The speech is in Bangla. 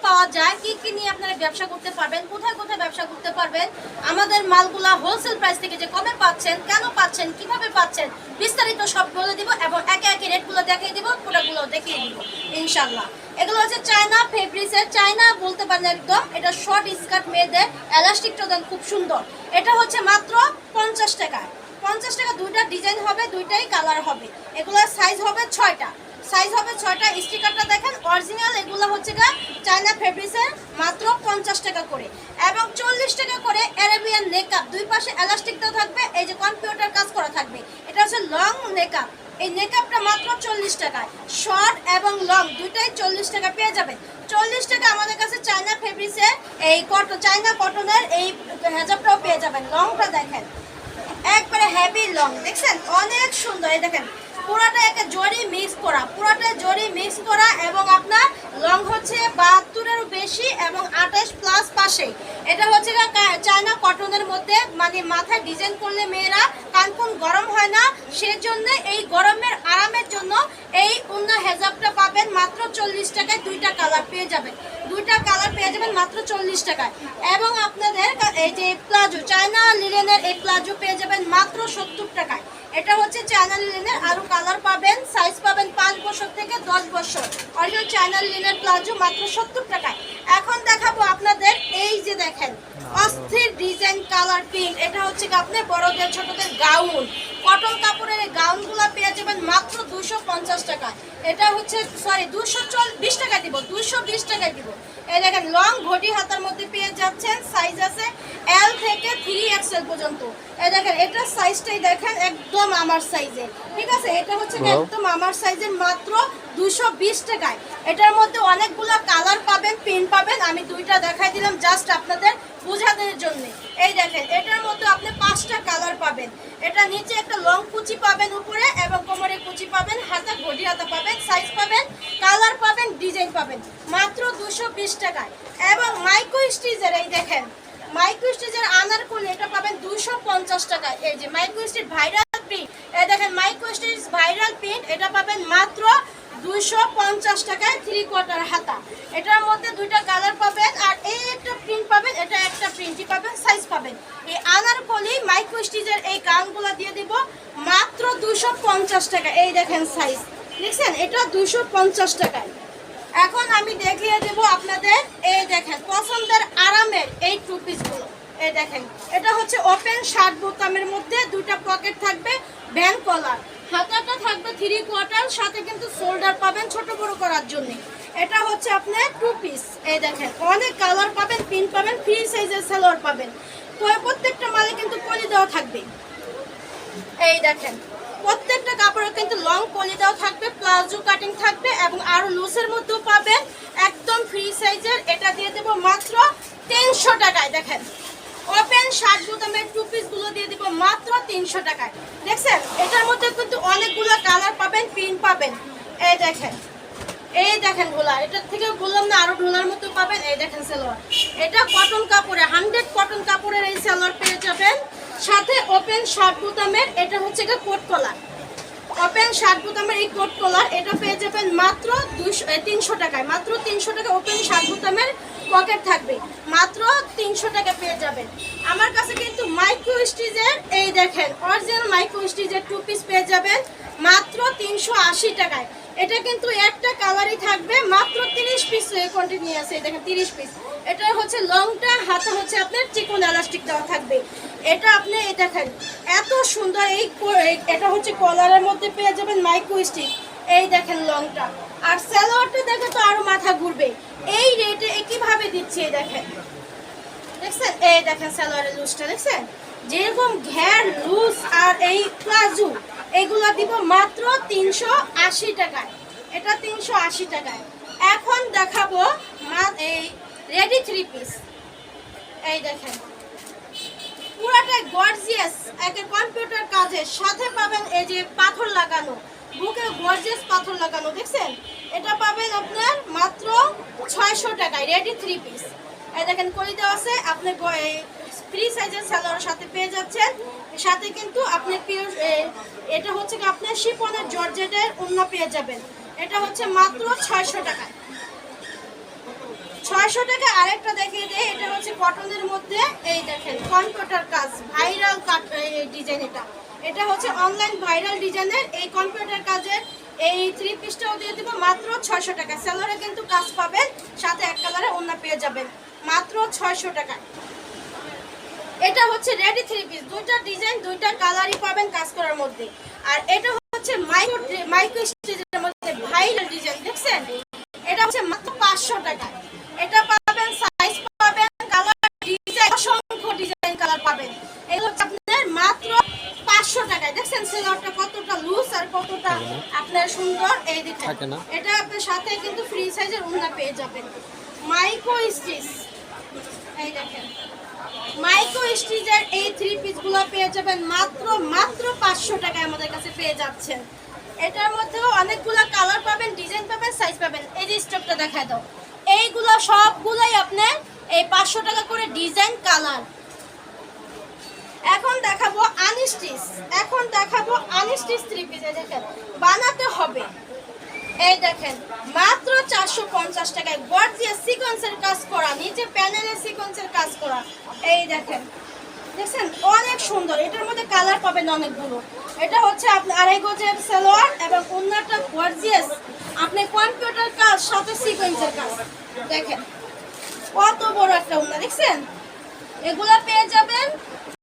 পাওয়া যায়, কি কি নিয়ে আপনারা ব্যবসা করতে পারবেন, কোথায় কোথায় ব্যবসা করতে পারবেন, আমাদের মালগুলা হোলসেল প্রাইস থেকে যে কমে পাচ্ছেন, কেন পাচ্ছেন, কিভাবে পাচ্ছেন, বিস্তারিত সব বলে দিব এবং একে একে রেটগুলো দেখিয়ে দিব, প্রোডাক্টগুলো দেখিয়ে দিব ইনশাল্লাহ। এগুলো হচ্ছে চায়না ফেব্রিক্সের, চায়না বলতে পারেন একদম। এটা শর্ট স্কার্ট মেয়েদের, এলাস্টিকটা দেন খুব সুন্দর। এটা হচ্ছে মাত্র 50 টাকা। 50 টাকা, দুইটা ডিজাইন হবে, দুইটাই কালার হবে। এগুলোর সাইজ হবে 6টা, সাইজ হবে 6টা। স্টিকারটা দেখেন অরিজিনাল। এগুলো হচ্ছে গা চায়না ফেব্রিক্সের, মাত্র 50 টাকা করে। এবং 40 টাকা করে অ্যারাবিয়ান নেকআপ, দুই পাশে এলাস্টিক দেওয়া থাকবে, এই যে কম্পিউটার কাজ করা থাকবে। এটা হচ্ছে লং নেকআপ। এই নেকআপটা মাত্র 40 টাকায়। শর্ট এবং লং দুইটাই 40 টাকা পেয়ে যাবেন। 40 টাকা আমাদের কাছে চায়না ফেব্রিক্সের এই কটন, চায়না কটনের এই হেজাবটাও পেয়ে যাবেন। লংটা দেখেন একবারে হেভি লং, দেখছেন অনেক সুন্দর। এই দেখেন পুরাটা একটা জরি মিক্স করা, পুরাটা জরি মিক্স করা। এবং আপনার লং হচ্ছে 72-এরও বেশি এবং 28 প্লাস পাশে। এটা হচ্ছে চায়না কটনের মধ্যে, মানে মাথায় ডিজাইন করলে মেয়েরা কানকুন গরম হয় না, সেজন্য এই গরমের আরামের জন্য এই উন্না হেজাবটা পাবেন মাত্র 40 টাকায়। দুইটা কালার পেয়ে যাবেন, দুইটা কালার পেয়ে যাবেন মাত্র 40 টাকায়। এবং আপনাদের এই যে প্লাজো, চায়না লিলেনের এই প্লাজো পেয়ে যাবেন মাত্র 70 টাকায়। এটা হচ্ছে চায়না লিলেনের, আরো কালার পাবেন, সাইজ পাবেন 5 বছর থেকে 10 বছর। অরিজিনাল চায়না লিলেনের প্লাজো মাত্র 70 টাকায়। এখন দেখাবো আপনাদের এই যে দেখেন অস্থির ডিজাইন কালার পিঙ্ক। এটা হচ্ছে আপনার বড়দের ছোটদের গাউন, কটন কাপড়ের এই গাউনগুলো পেয়ে যাবেন মাত্র 250 টাকায়। এটা হচ্ছে সরি 220 টাকা দিব, 220 টাকায় দিব। এই দেখেন লং ঘটি হাতার মধ্যে পেয়ে যাচ্ছেন, সাইজ আছে L থেকে 3XL পর্যন্ত। এই দেখেন এটা সাইজটাই দেখেন একদম আমার সাইজে, ঠিক আছে। এটা হচ্ছে একদম আমার সাইজের, মাত্র 220 টাকায়। এটার মধ্যে অনেকগুলো কালার পাবেন, প্রিন্ট পাবেন। আমি দুইটা দেখাই দিলাম জাস্ট আপনাদের বোঝানোর জন্য। এই দেখেন এটার মধ্যে আপনি 5টা কালার পাবেন। এটা নিচে একটা লং কুচি পাবেন উপরে, এবং কোমরে কুচি পাবেন, হাতা ঘটি হাতা পাবেন, সাইজ পাবেন, কালার পাবেন, ডিজাইন পাবেন মাত্র 220 টাকায়। এবং মাইক্রো স্টিচের এই দেখেন মাইক্রো স্টিচের আনারকলি, এটা পাবেন 250 টাকায়। এই যে মাইক্রো স্টিচ ভাইরাল প্রিন্ট, এই দেখেন মাইক্রো স্টিচ ভাইরাল প্রিন্ট, এটা পাবেন মাত্র 250 টাকায়। 3/4 হাতা, এটার মধ্যে দুইটা কালার পাবেন, আর এই একটা প্রিন্ট পাবেন, এটা একটা প্রিন্টই পাবেন, সাইজ পাবেন। এই আনারকলি মাইক্রো স্টিচের এই গাউনগুলো দিয়ে দিব মাত্র 250 টাকা। এই দেখেন সাইজ, দেখছেন এটা 250 টাকায়। এখন আমি দেখিয়ে দেব আপনাদের, এই দেখেন পছন্দের আরামের এই টু পিসগুলো। এই দেখেন এটা হচ্ছে ওপেন শার্ট বোতামের মধ্যে, দুইটা পকেট থাকবে, ভ্যান কলার, হাতাটা থাকবে 3/4, সাথে কিন্তু শোল্ডার পাবেন ছোট বড় করার জন্য। এটা হচ্ছে আপনার টু পিস। এই দেখেন অনেক কালার পাবেন, প্রিন্ট পাবেন, ফ্রি সাইজের সালোয়ার পাবেন। তো প্রত্যেকটা মালে কিন্তু কলি দেওয়া থাকবে। এই দেখেন প্রত্যেকটা কাপড়ে কিন্তু লং পলি দেওয়া থাকবে, প্লাজো কাটিং থাকবে, এবং আরো লুজের মধ্যেও পাবেন, একদম ফ্রি সাইজের। এটা দিয়ে দেবো মাত্র 300 টাকায়। দেখেন ওপেন শার্ট বোতামের টু পিস গুলো দিয়ে দিব মাত্র 300 টাকায়। দেখছেন এটার মধ্যে কিন্তু অনেকগুলো কালার পাবেন, প্রিন্ট পাবেন। এই দেখেন, এই দেখেন গোলা, এটার থেকে বললাম না আরো ঢোলার মতো পাবেন। এই দেখেন সালোয়ার, এটা কটন কাপড়ে 100 কটন কাপড়ের এই সালোয়ার পেয়ে যাবেন, সাথে ওপেন শার্ট বোতামের। এটা হচ্ছে এটা কোট কলার, ওপেন শার্ট বোতামের এই কোট কলার, এটা পেয়ে যাবেন মাত্র 300 টাকায়। মাত্র 300 টাকা। ওপেন শার্ট বোতামের পকেট থাকবে, মাত্র 300 টাকা পেয়ে যাবেন। আমার কাছে কিন্তু মাইক্রো স্টিচের এই দেখেন অরিজিনাল মাইক্রো স্টিচের টু পিস পেয়ে যাবেন মাত্র 380 টাকায়। এটা কিন্তু একটা কালারই থাকবে, মাত্র 30 পিস কোয়ান্টিটি আছে। এই দেখেন 30 পিস। এটা হচ্ছে লংটা, হাতে হচ্ছে আপনার চিকন এলাস্টিক দেওয়া থাকবে। এটা আপনি এই দেখেন এত সুন্দর, এই এটা হচ্ছে কলারের মধ্যে পেয়ে যাবেন মাইক্রো স্টিচ। এই দেখেন লংটা, আর সালোয়ারটা দেখে তো আরো মাথা ঘুরবে। এই রেটে কিভাবে দিচ্ছে এই দেখেন, দেখছেন। এই দেখেন সালোয়ারের লুজটা দেখছেন, যেরকম ঘের লুজ, আর এই প্লাজো এগুলো দিব মাত্র 380 টাকায়। এটা 380 টাকায়। এখন দেখাবো এই রেডি 3 পিস। এই দেখেন পুরাটাই গর্জিয়াস, একটা কম্পিউটার কাজের সাথে পাবেন এই যে পাথর লাগানো, বুকে গর্জিয়াস পাথর লাগানো, দেখছেন। এটা পাবেন আপনার মাত্র 600 টাকায়, রেডি 3 পিস। এই দেখেন কলি দেওয়া আছে, আপনি ফ্রি সাইজের সালোয়ারের সাথে পেয়ে যাচ্ছেন। সাথে কিন্তু আপনি পিওর, এটা হচ্ছে কি আপনার শিফনের জর্জেটের ওড়না পেয়ে যাবেন। এটা হচ্ছে মাত্র 600 টাকায়। 600 টাকা আরেকটা দেখিয়ে দেই, এটা হচ্ছে কটনের মধ্যে। এই দেখেন কম্পিউটার কাজ, ভাইরাল ডিজাইন। এটা হচ্ছে অনলাইন ভাইরাল ডিজাইনের এই কম্পিউটার কাজের এই 3 পিসটাও দিয়ে দিব মাত্র 600 টাকা। সেলরে কিন্তু কাজ পাবেন, সাথে এক কালারে ওড়না পেয়ে যাবেন মাত্র 600 টাকা। এটা হচ্ছে রেডি 3 পিস, দুইটা ডিজাইন দুইটা কালারই পাবেন কাজ করার মধ্যে। আর এটা হচ্ছে মাইক্রো স্টিচের মধ্যে ভাইরাল ডিজাইন, দেখছেন? এটা হচ্ছে মাত্র 500 টাকা। এটা পাবেন, সাইজ পাবেন, কালার ডিজাইন, অসংখ্য ডিজাইন কালার পাবেন। এগুলো হচ্ছে আপনাদের মাত্র 500 টাকায়। দেখছেন সেলরটা কতটা লুজ আর কতটা আপনার সুন্দর। এই দেখেন এটা আপনার সাথে কিন্তু ফ্রি সাইজের ওড়না পেয়ে যাবেন। মাইক্রো স্টিচ, এই দেখেন মাইক্রো স্টিচের এই 3 পিসগুলো পেয়ে যাবেন মাত্র 500 টাকায় আমাদের কাছে পেয়ে যাচ্ছেন। এটার মধ্যেও অনেকগুলো কালার পাবেন, ডিজাইন পাবেন, সাইজ পাবেন। এই যে স্টকটা দেখায় দাও, এইগুলো সবগুলাই আপনার এই 500 টাকা করে ডিজাইন কালার। এখন দেখাবো আনস্টিচ, 3 পিস। দেখেন বানাতে হবে, এই দেখেন মাত্র 450 টাকায় গর্জিয়াস সিকোয়েন্সের কাজ করা, নিচে প্যানেলে সিকোয়েন্সের কাজ করা। এই দেখেন, দেখছেন অনেক সুন্দর। এটার মধ্যে কালার পাবেন অনেকগুলো। এটা হচ্ছে আপনার 2.5 গজের সালোয়ার এবং ওড়নাটা গর্জিয়াস আপনি কম্পিউটার কাজ সাথে সিকোয়েন্সের কাজ। দেখেন কত বড় একটা ওড়না, দেখছেন? এগুলা পেয়ে যাবেন